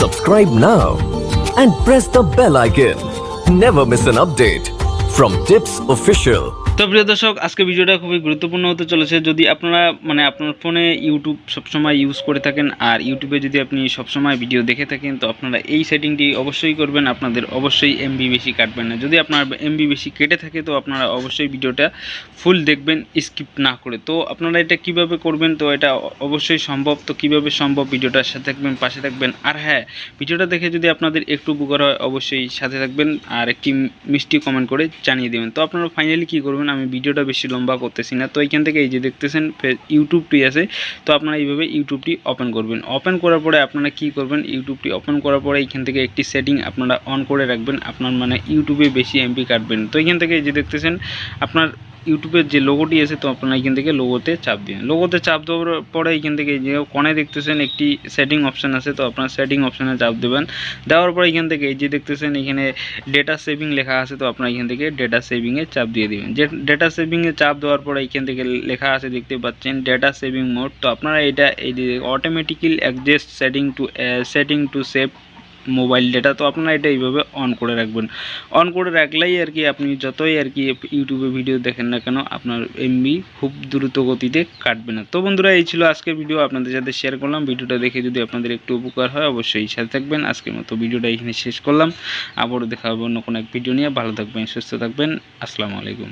Subscribe now and press the bell icon. Never miss an update from Tips Official. তো প্রিয় দর্শক, আজকে ভিডিওটা খুবই গুরুত্বপূর্ণ হতে চলেছে। যদি আপনারা আপনার ফোনে ইউটিউব সবসময় ইউজ করে থাকেন আর ইউটিউবে যদি আপনি সবসময় ভিডিও দেখে থাকেন, তো আপনারা এই সেটিংটি অবশ্যই করবেন। আপনাদের অবশ্যই এমবি বেশি কাটবেন না। যদি আপনার এমবি বেশি কেটে থাকে, তো আপনারা অবশ্যই ভিডিওটা ফুল দেখবেন, স্কিপ না করে। তো আপনারা এটা কিভাবে করবেন, তো এটা অবশ্যই সম্ভব। তো কিভাবে সম্ভব, ভিডিওটার সাথে থাকবেন, পাশে থাকবেন। আর হ্যাঁ, ভিডিওটা দেখে যদি আপনাদের একটু উপকার হয়, অবশ্যই সাথে থাকবেন আর একটি মিষ্টি কমেন্ট করে জানিয়ে দেবেন। তো আপনারা ফাইনালি কী করবেন, আমি ভিডিওটা বেশি লম্বা করতেছি না। তো এইখান থেকে এই যে দেখতেছেন ইউটিউবটি আছে, তো আপনারা এইভাবে ইউটিউবটি ওপেন করবেন। ওপেন করার পরে আপনারা কি করবেন, ইউটিউবটি ওপেন করার পরে এইখান থেকে একটি সেটিং আপনারা অন করে রাখবেন। আপনার ইউটিউবে বেশি এমবি কাটবেন। তো এইখান থেকে এই যে দেখতেছেন আপনার ইউটিউবের যে লোগোটি আছে, তো আপনারা এখান থেকে লোগোতে চাপ দিন। লোগোতে চাপ দেওয়ার পরে এইখান থেকে যে কোণায় দেখতেছেন একটি সেটিং অপশান আছে, তো আপনার সেটিং অপশানে চাপ দেবেন। দেওয়ার পরে এখান থেকে এই যে দেখতেছেন এখানে ডেটা সেভিং লেখা আছে, তো আপনারা এখান থেকে ডেটা সেভিংয়ে চাপ দিয়ে দেবেন। যে ডেটা সেভিংয়ে চাপ দেওয়ার পরে এখান থেকে লেখা আছে, দেখতে পাচ্ছেন ডেটা সেভিং মোড। তো আপনারা এটা এই যে automatically adjust setting to save mobile data, তো আপনারা এটা এইভাবে অন করে রাখবেন। অন করে রাখলেই আর কি আপনি যতই আর কি ইউটিউবে ভিডিও দেখেন না কেন, আপনার এমবি খুব দ্রুত গতিতে কাটবে না। তো বন্ধুরা, এই ছিল আজকের ভিডিও, আপনাদের সাথে শেয়ার করলাম। ভিডিওটা দেখে যদি আপনাদের একটু উপকার হয়, অবশ্যই সাথে থাকবেন। আজকের মতো ভিডিওটা এখানে শেষ করলাম। আবারও দেখা হবে অন্য কোনো এক ভিডিও নিয়ে। ভালো থাকবেন, সুস্থ থাকবেন। আসসালামু আলাইকুম।